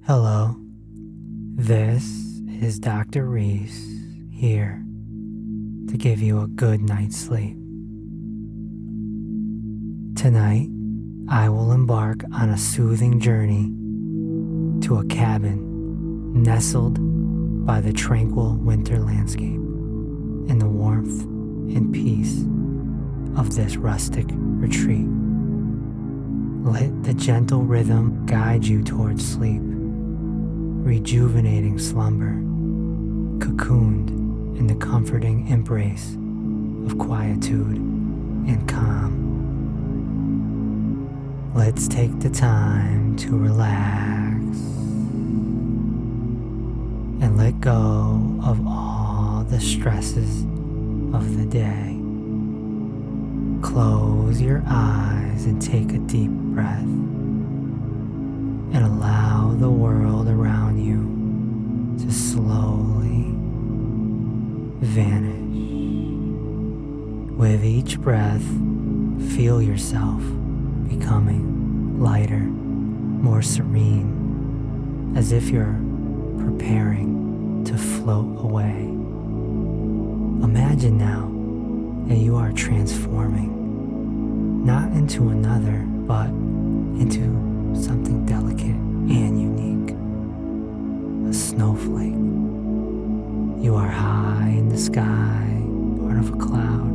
Hello, this is Dr. Reese here to give you a good night's sleep. Tonight, I will embark on a soothing journey to a cabin nestled by the tranquil winter landscape in the warmth and peace of this rustic retreat. Let the gentle rhythm guide you towards sleep, rejuvenating slumber, cocooned in the comforting embrace of quietude and calm. Let's take the time to relax and let go of all the stresses of the day. Close your eyes and take a deep breath, and allow the world around you to slowly vanish. With each breath, feel yourself becoming lighter, more serene, as if you're preparing to float away. Imagine now that you are transforming, not into another, but into something delicate and unique. A snowflake. You are high in the sky, part of a cloud,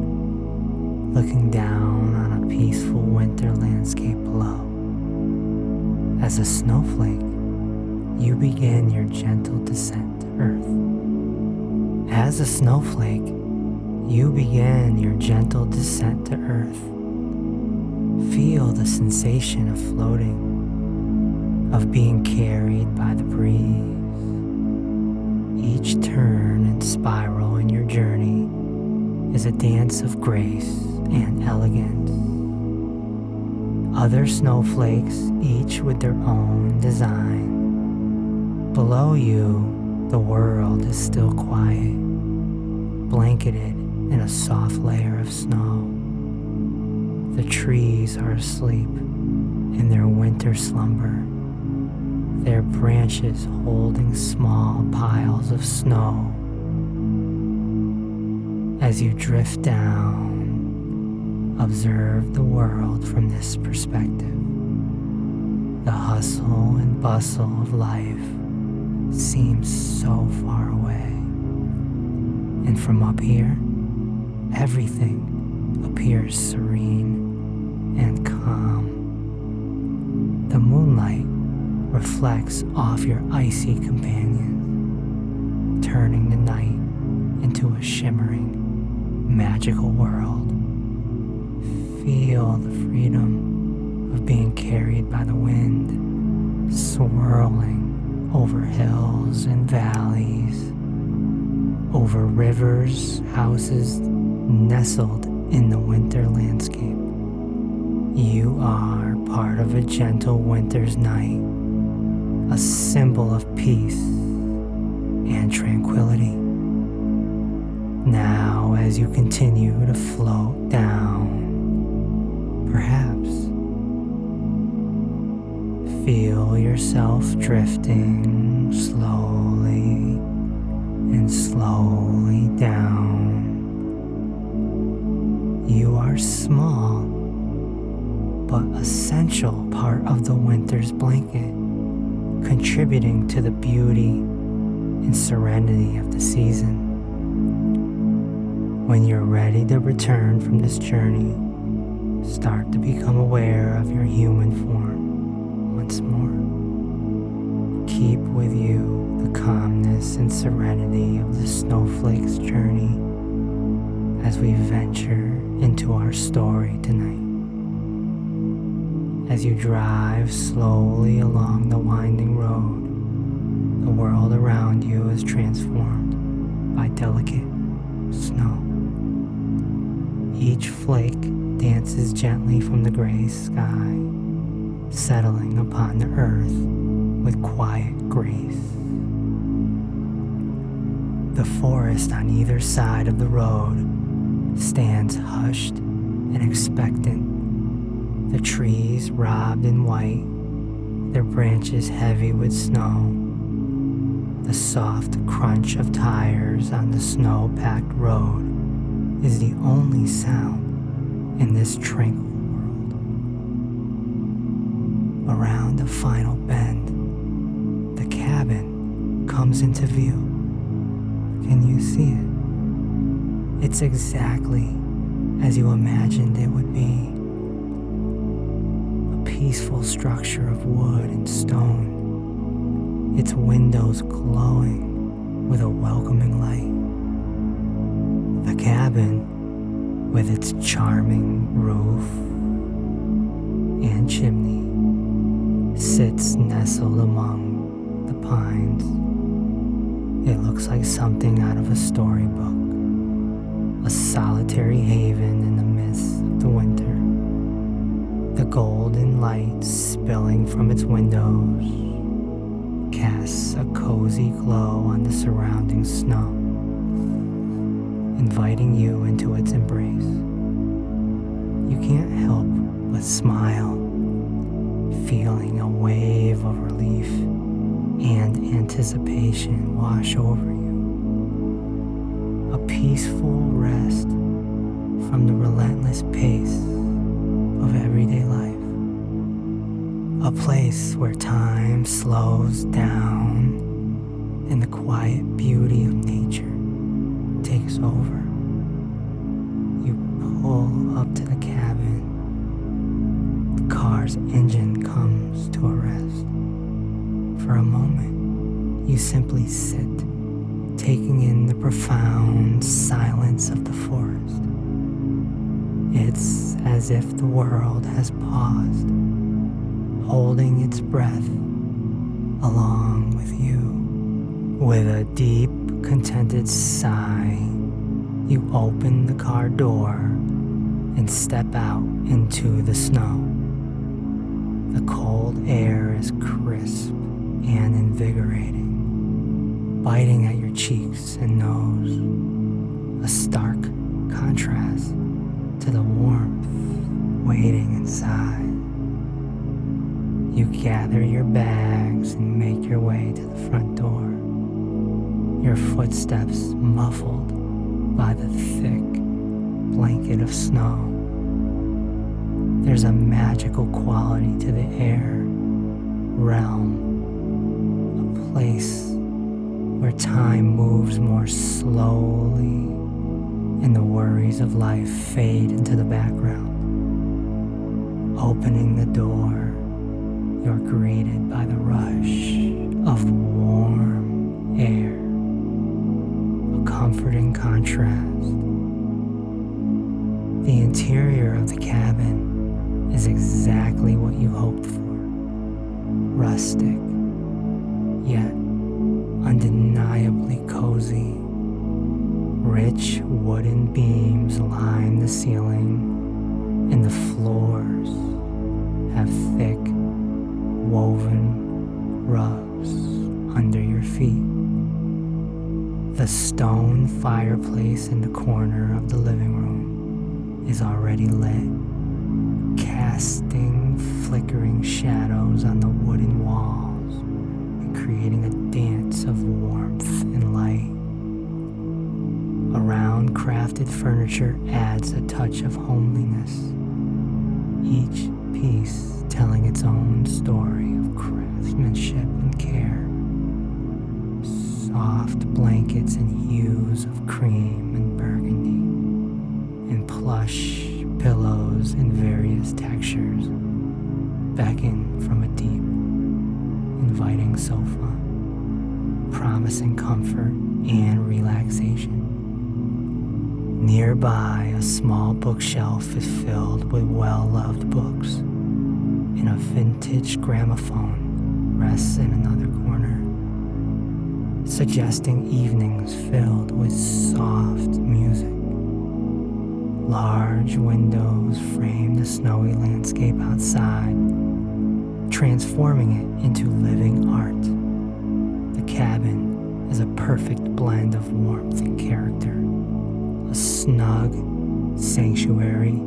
looking down on a peaceful winter landscape below. As a snowflake, you begin your gentle descent to earth. As a snowflake, you begin your gentle descent to earth. Feel the sensation of floating, of being carried by the breeze. Each turn and spiral in your journey is a dance of grace and elegance. Other snowflakes, each with their own design. Below you, the world is still quiet, blanketed in a soft layer of snow. The trees are asleep in their winter slumber, their branches holding small piles of snow. As you drift down, observe the world from this perspective. The hustle and bustle of life seems so far away. And from up here, everything appears serene and calm. The moonlight reflects off your icy companion, turning the night into a shimmering, magical world. Feel the freedom of being carried by the wind, swirling over hills and valleys, over rivers, houses nestled in the winter landscape. You are part of a gentle winter's night, a symbol of peace and tranquility. Now, as you continue to float down, perhaps feel yourself drifting slowly and slowly down. You are small, but essential part of the winter's blanket, contributing to the beauty and serenity of the season. When you're ready to return from this journey, start to become aware of your human form once more. Keep with you the calmness and serenity of the snowflake's journey as we venture into our story tonight. As you drive slowly along the winding road, the world around you is transformed by delicate snow. Each flake dances gently from the gray sky, settling upon the earth with quiet grace. The forest on either side of the road stands hushed and expectant, the trees robed in white, their branches heavy with snow. The soft crunch of tires on the snow-packed road is the only sound in this tranquil world. Around the final bend, the cabin comes into view. Can you see it? It's exactly as you imagined it would be. A peaceful structure of wood and stone, its windows glowing with a welcoming light. The cabin, with its charming roof and chimney, sits nestled among the pines. It looks like something out of a storybook, a solitary haven in the midst of the winter. The golden light spilling from its windows casts a cozy glow on the surrounding snow, inviting you into its embrace. You can't help but smile, feeling a wave of relief and anticipation wash over you. A peaceful rest from the relentless pace of everyday life. A place where time slows down and the quiet beauty of nature takes over. You pull up to the cabin. The car's engine comes to a rest. For a moment, you simply sit, taking in the profound silence of the forest. It's as if the world has paused, holding its breath along with you. With a deep, contented sigh, you open the car door and step out into the snow. The cold air is crisp and invigorating, biting at your cheeks and nose, a stark contrast to the warmth waiting inside. You gather your bags and make your way to the front door, your footsteps muffled by the thick blanket of snow. There's a magical quality to the air, realm, a place where time moves more slowly and the worries of life fade into the background. Opening the door, you're greeted by the rush of warm air, a comforting contrast. The interior of the cabin is exactly what you hoped for. Rustic, yet undeniably cozy. Rich wooden beams line the ceiling, and the floors have thick, woven rugs under your feet. The stone fireplace in the corner of the living room is already lit, casting flickering shadows on the wooden walls and creating a dance of warmth and light. Around crafted furniture adds a touch of homeliness, each piece telling its own story of craftsmanship and care. Soft blankets in hues of cream and burgundy, and plush pillows in various textures beckon from a deep, inviting sofa, promising comfort and relaxation. Nearby, a small bookshelf is filled with well-loved books, and a vintage gramophone rests in another corner, suggesting evenings filled with soft music. Large windows frame the snowy landscape outside, transforming it into living art. The cabin is a perfect blend of warmth and character, a snug sanctuary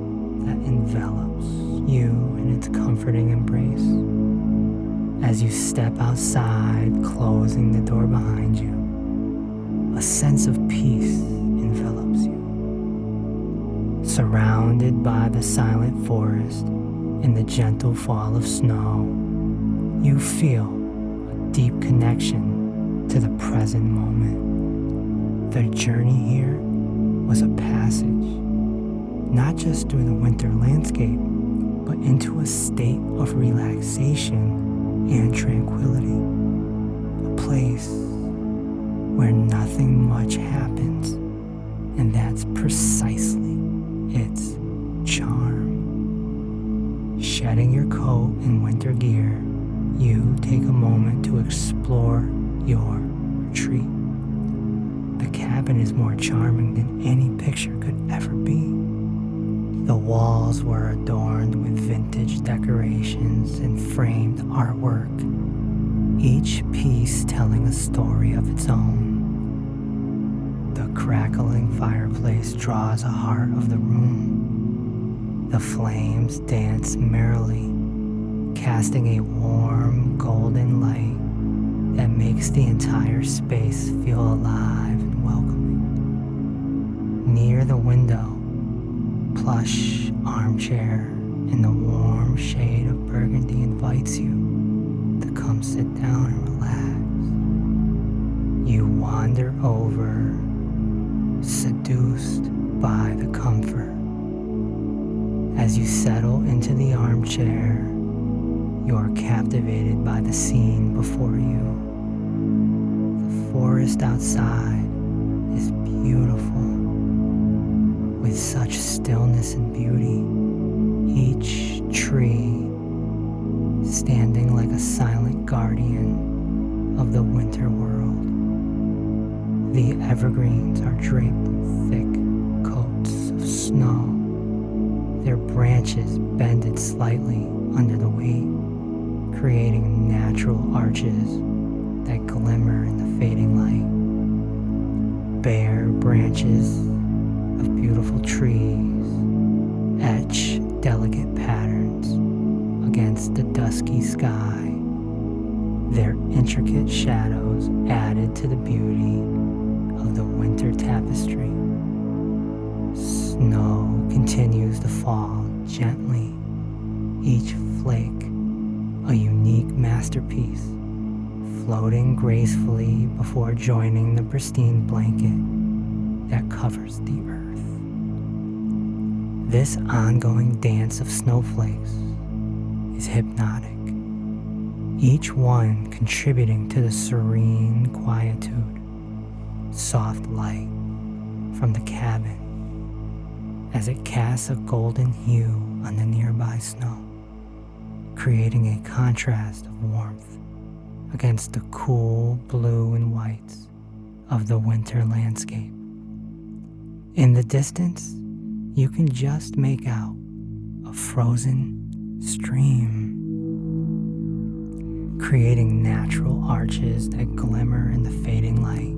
that envelops you in its comforting embrace. As you step outside, closing the door behind you, a sense of peace envelops you. Surrounded by the silent forest and the gentle fall of snow, you feel a deep connection to the present moment. The journey here was a passage, not just through the winter landscape, but into a state of relaxation and tranquility, a place where nothing much happens, and that's precisely its charm. Shedding your coat and winter gear, you take a moment to explore your retreat. The cabin is more charming than any picture could ever be. The walls were adorned with vintage decorations and framed artwork, each piece telling a story of its own. The crackling fireplace draws the heart of the room. The flames dance merrily, casting a warm, golden light that makes the entire space feel alive and welcoming. Near the window, plush armchair in the warm shade of burgundy invites you to come sit down and relax. You wander over, seduced by the comfort. As you settle into the armchair, you're captivated by the scene before you. The forest outside is beautiful, with such stillness and beauty, each tree standing like a silent guardian of the winter world. The evergreens are draped in thick coats of snow, their branches bended slightly under the weight, creating natural arches that glimmer in the fading light. Bare branches of beautiful trees etch delicate patterns against the dusky sky, their intricate shadows added to the beauty of the winter tapestry. Snow continues to fall gently, each flake a unique masterpiece, floating gracefully before joining the pristine blanket that covers the earth. This ongoing dance of snowflakes is hypnotic, each one contributing to the serene quietude. Soft light from the cabin as it casts a golden hue on the nearby snow, creating a contrast of warmth against the cool blue and whites of the winter landscape. In the distance, you can just make out a frozen stream, creating natural arches that glimmer in the fading light.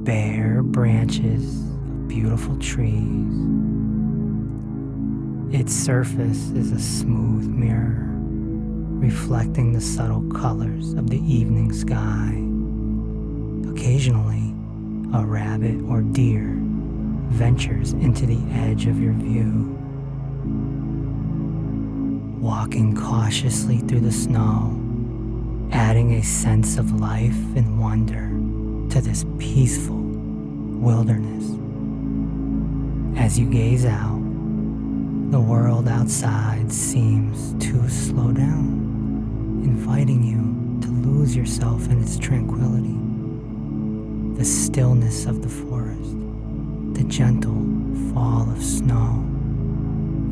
Bare branches of beautiful trees. Its surface is a smooth mirror, reflecting the subtle colors of the evening sky. Occasionally, a rabbit or deer ventures into the edge of your view. Walking cautiously through the snow, adding a sense of life and wonder to this peaceful wilderness. As you gaze out, the world outside seems to slow down, inviting you to lose yourself in its tranquility. The stillness of the forest, the gentle fall of snow,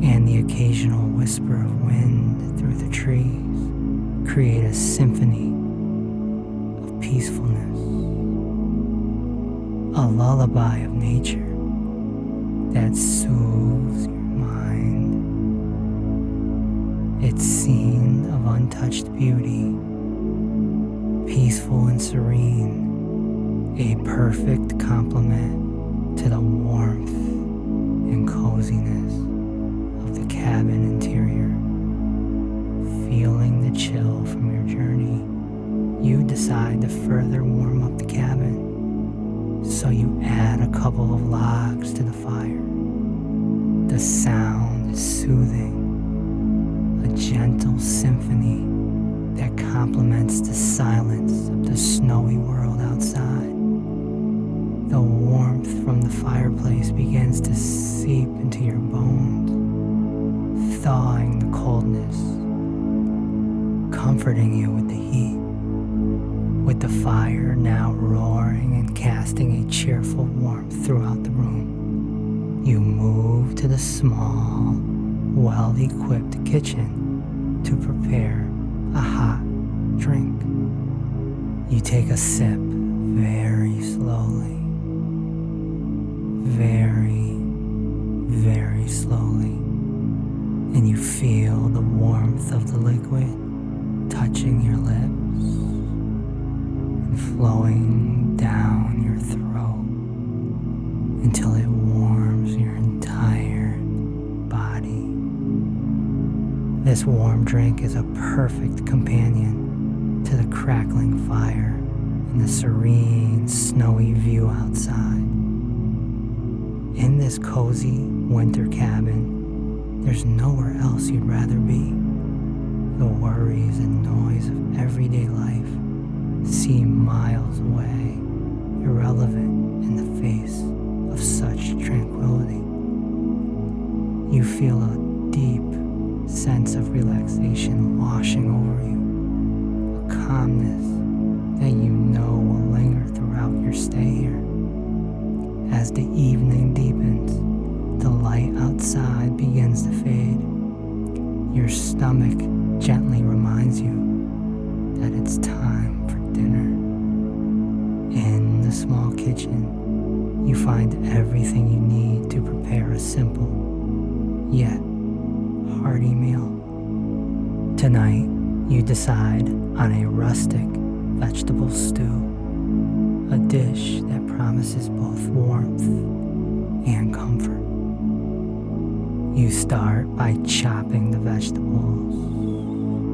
and the occasional whisper of wind through the trees create a symphony of peacefulness, a lullaby of nature that soothes your mind. Its scene of untouched beauty, peaceful and serene, a perfect complement to the warmth and coziness of the cabin interior. feeling the chill from your journey, you decide to further warm up the cabin. So you add a couple of logs to the fire. The sound is soothing, a gentle symphony that complements the silence of the snowy world outside. The warmth from the fireplace begins to seep into your bones, thawing the coldness, comforting you with the heat. With the fire now roaring and casting a cheerful warmth throughout the room, you move to the small, well-equipped kitchen to prepare a hot drink. You take a sip very slowly, very, very slowly, and you feel the warmth of the liquid touching your lips and flowing down your throat until it warms your entire body. This warm drink is a perfect companion to the crackling fire and the serene, snowy view outside. In this cozy winter cabin, there's nowhere else you'd rather be. The worries and noise of everyday life seem miles away, irrelevant in the face of such tranquility. You feel a deep sense of relaxation washing over you, a calmness that you know will linger throughout your stay here. As the evening deepens, the light outside begins to fade. Your stomach gently reminds you that it's time for dinner. In the small kitchen, you find everything you need to prepare a simple, yet hearty meal. Tonight, you decide on a rustic vegetable stew, a dish that promises both warmth and comfort. You start by chopping the vegetables,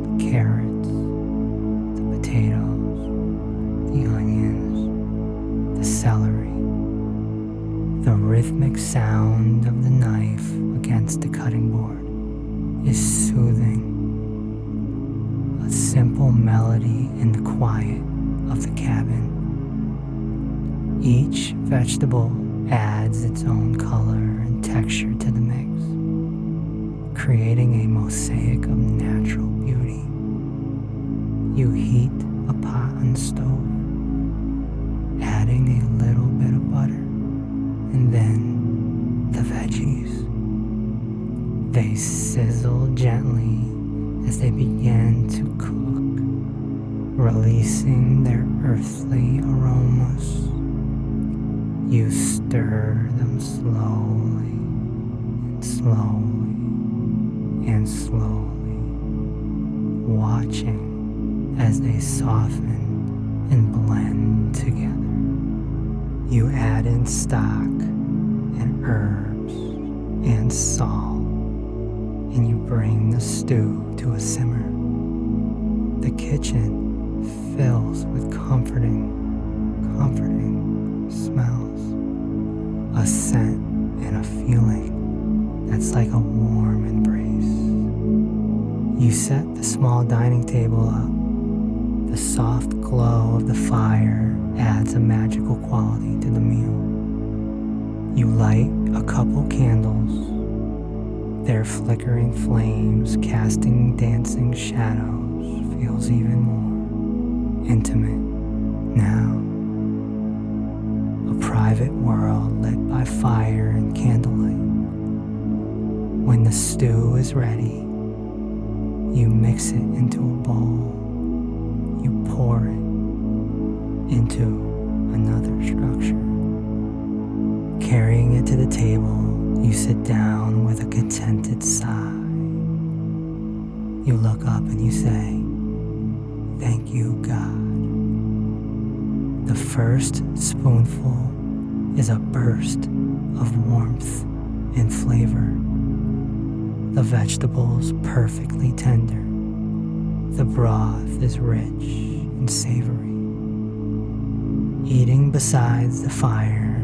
the carrots, the potatoes, the onions, the celery. The rhythmic sound of the knife against the cutting board is soothing, a simple melody in the quiet of the cabin. Each vegetable adds its own color and texture to the mix, creating a mosaic of natural beauty. You heat a pot on the stove, adding a little bit of butter, and then the veggies. They sizzle gently as they begin to cook, releasing their earthly aromas. You stir them slowly and slowly and slowly, watching as they soften and blend together. You add in stock and herbs and salt, and you bring the stew to a simmer. The kitchen fills with comforting smells, a scent and a feeling that's like a warm embrace. You set the small dining table up. The soft glow of the fire adds a magical quality to the meal. You light a couple candles, their flickering flames casting dancing shadows feels even more intimate now. A private world lit by fire and candlelight. When the stew is ready, you mix it into a bowl. You pour it into another structure. Carrying it to the table, you sit down with a contented sigh. You look up and you say, "Thank you, God." The first spoonful is a burst of warmth and flavor. The vegetables perfectly tender, The broth is rich and savory. Eating beside the fire,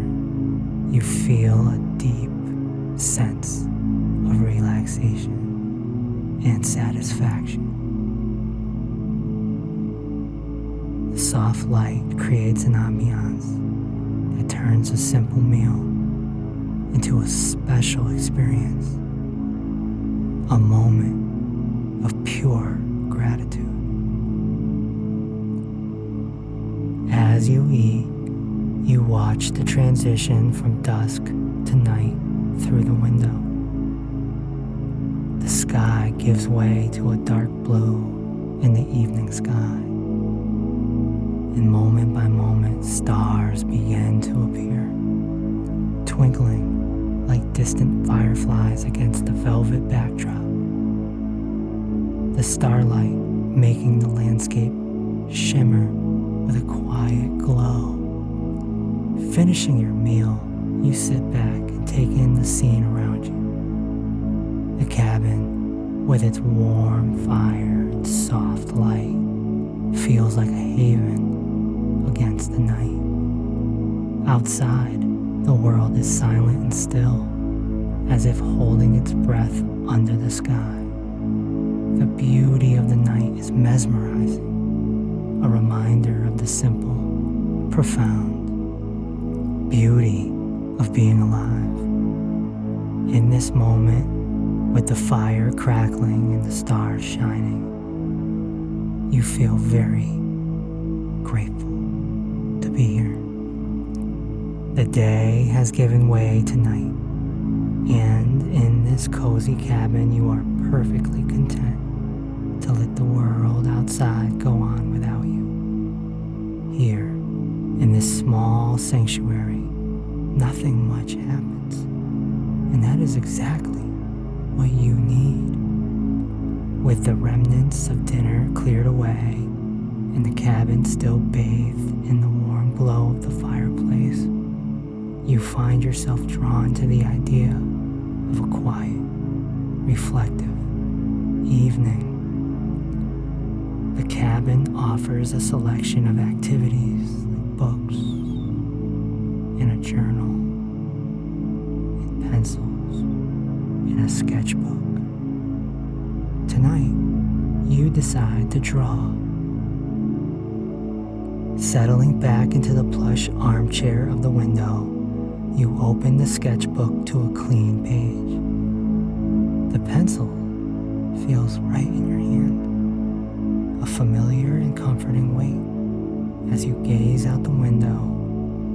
you feel a deep sense of relaxation and satisfaction. The soft light creates an ambiance that turns a simple meal into a special experience, a moment of pure gratitude. As you eat, you watch the transition from dusk to night through the window. The sky gives way to a dark blue in the evening sky, and moment by moment stars begin to appear, twinkling like distant fireflies against the velvet backdrop. The starlight making the landscape shimmer with a quiet glow. Finishing your meal, you sit back and take in the scene around you. The cabin, with its warm fire and soft light, feels like a haven against the night. Outside, the world is silent and still, as if holding its breath under the sky. The beauty of the night is mesmerizing, a reminder of the simple, profound beauty of being alive. In this moment, with the fire crackling and the stars shining, you feel very grateful to be here. The day has given way to night, and in this cozy cabin you are perfectly content to let the world outside go on without you. Here, in this small sanctuary, nothing much happens, and that is exactly what you need. With the remnants of dinner cleared away, and the cabin still bathed in the warm glow of the fireplace, you find yourself drawn to the idea of a quiet, reflective evening. The cabin offers a selection of activities like books, and a journal, and pencils, and a sketchbook. Tonight, you decide to draw. Settling back into the plush armchair of the window, you open the sketchbook to a clean page. The pencil feels right in your hand, a familiar and comforting weight. As you gaze out the window,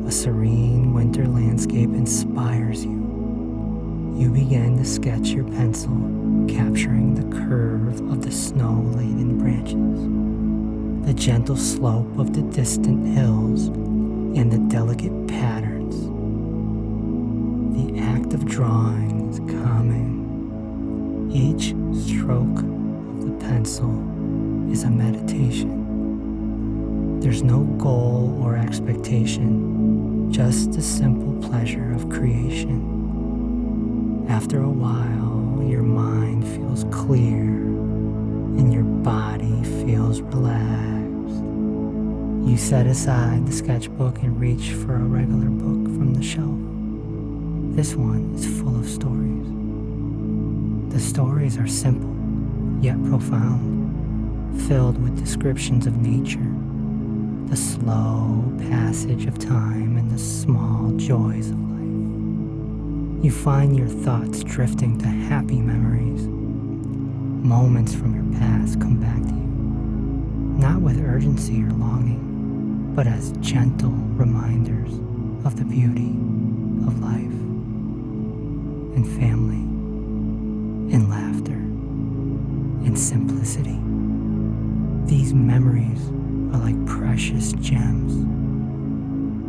a serene winter landscape inspires you. You begin to sketch your pencil, capturing the curve of the snow-laden branches, the gentle slope of the distant hills, and the delicate patterns. The act of drawing is calming. Each stroke of the pencil is a meditation. There's no goal or expectation, just the simple pleasure of creation. After a while, your mind feels clear and your body feels relaxed. You set aside the sketchbook and reach for a regular book from the shelf. This one is full of stories. The stories are simple, yet profound, filled with descriptions of nature, the slow passage of time, and the small joys of life. You find your thoughts drifting to happy memories. Moments from your past come back to you, not with urgency or longing, but as gentle reminders of the beauty of life, and family, and laughter, and simplicity. These memories are like precious gems,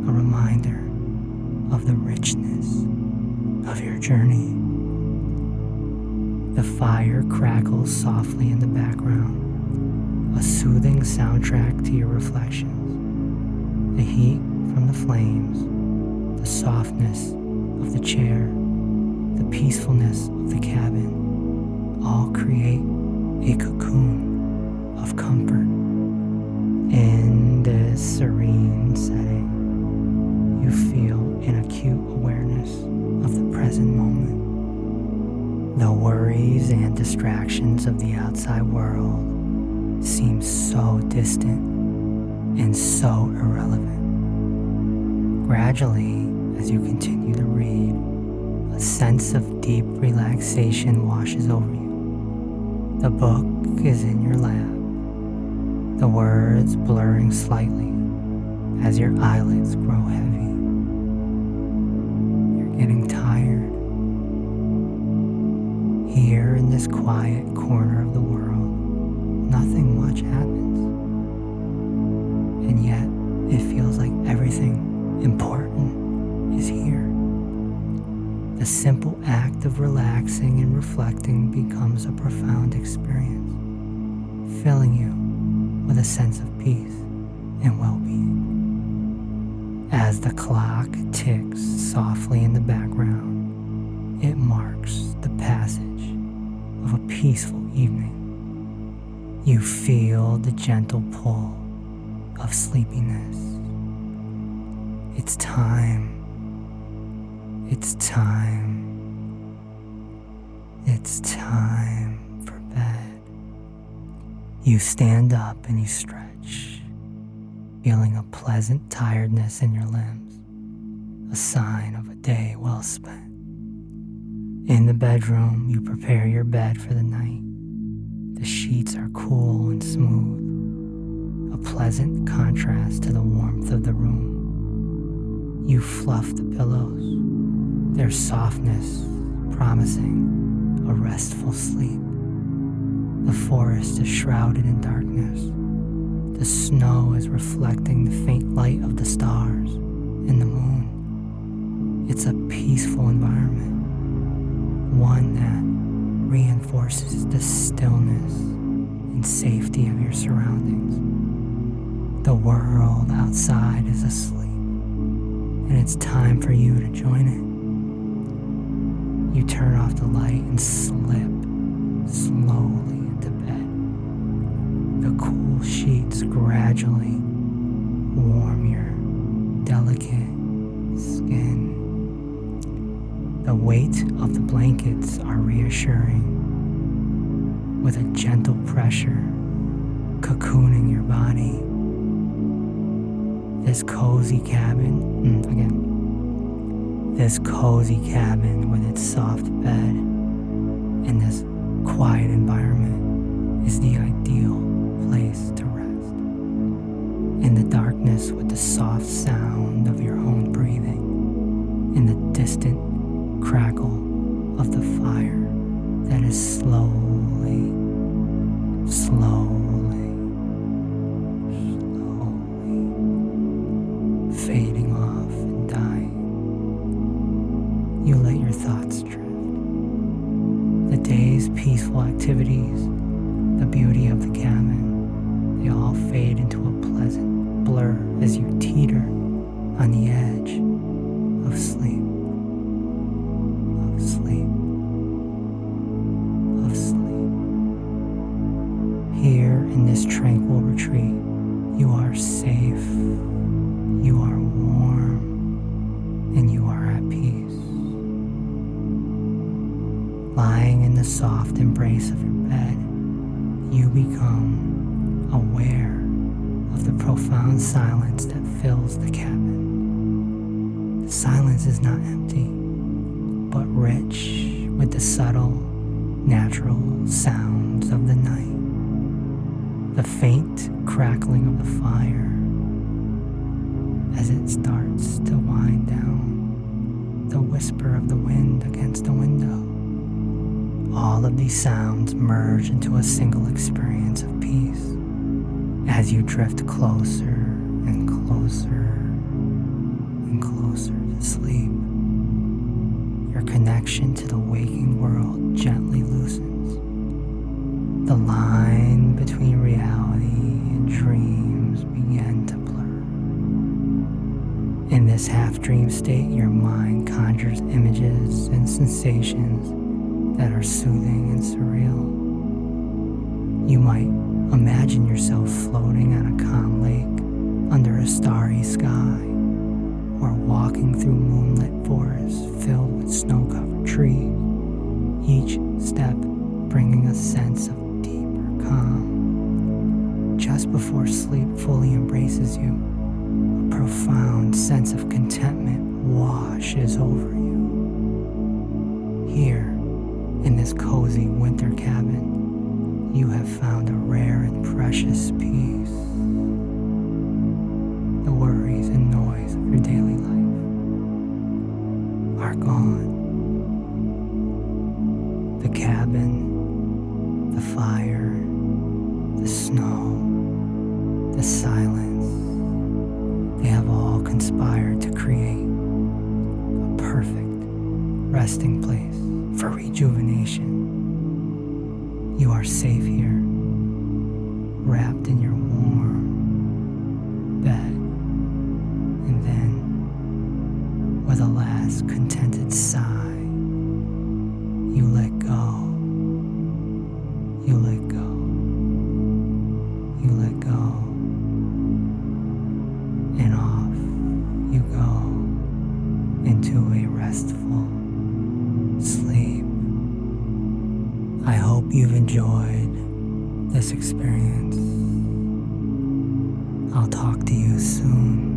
a reminder of the richness of your journey. The fire crackles softly in the background, a soothing soundtrack to your reflections. The heat from the flames, the softness of the chair, the peacefulness of the cabin, all create a cocoon of comfort. In this serene setting, you feel an acute awareness of the present moment. The worries and distractions of the outside world seem so distant and so irrelevant. Gradually, as you continue to read, a sense of deep relaxation washes over you. The book is in your lap, the words blurring slightly as your eyelids grow heavy. You're getting tired. Here in this quiet corner of the world, nothing much happens. And yet, it feels like everything important is here. The simple act of relaxing and reflecting becomes a profound experience, filling you with a sense of peace and well-being. As the clock ticks softly in the background, it marks the passage of a peaceful evening. You feel the gentle pull of sleepiness. It's time. It's time. It's time for bed. You stand up and you stretch, feeling a pleasant tiredness in your limbs, a sign of a day well spent. In the bedroom, you prepare your bed for the night. The sheets are cool and smooth, a pleasant contrast to the warmth of the room. You fluff the pillows, their softness promising a restful sleep. The forest is shrouded in darkness. The snow is reflecting the faint light of the stars and the moon. It's a peaceful environment, one that reinforces the stillness and safety of your surroundings. The world outside is asleep, and it's time for you to join it. You turn off the light and slip slowly into bed. The cool sheets gradually warm your delicate skin. The weight of the blankets are reassuring, with a gentle pressure cocooning your body. This cozy cabin with its soft bed and this quiet environment is the ideal place to rest. In the darkness, with the soft sound of your own breathing and the distant crackle of the fire that is slowly fading off and dying. You let your thoughts drift. The day's peaceful activities, the beauty of the cabin, they all fade into a pleasant blur as you teeter on the edge of sleep. Here in this tranquil retreat, you are safe, you are warm, and you are at peace. Lying in the soft embrace of your bed, you become aware of the profound silence that fills the cabin. The silence is not empty, but rich with the subtle, natural sounds of the night. The faint crackling of the fire as it starts to wind down, the whisper of the wind against the window. All of these sounds merge into a single experience of peace as you drift closer and closer and closer to sleep. Your connection to the waking world gently loosens. The line between reality and dreams begin to blur. In this half-dream state, your mind conjures images and sensations that are soothing and surreal. You might Imagine yourself floating on a calm lake under a starry sky, or walking through moonlit forests filled with snow-covered trees, each step bringing a sense of deeper calm. Just before sleep fully embraces you, a profound sense of contentment washes over you. Here, in this cozy winter cabin, you have found a rare and precious peace. The worries and noise of your daily life are gone. The cabin, the fire, the snow, the silence, they have all conspired to create a perfect resting place for rejuvenation. You are safe here, wrapped in your warm bed, and then, with a last contented sigh, you let go. You let go. You let go. And off you go into a restful sleep. I hope you've enjoyed this experience. I'll talk to you soon.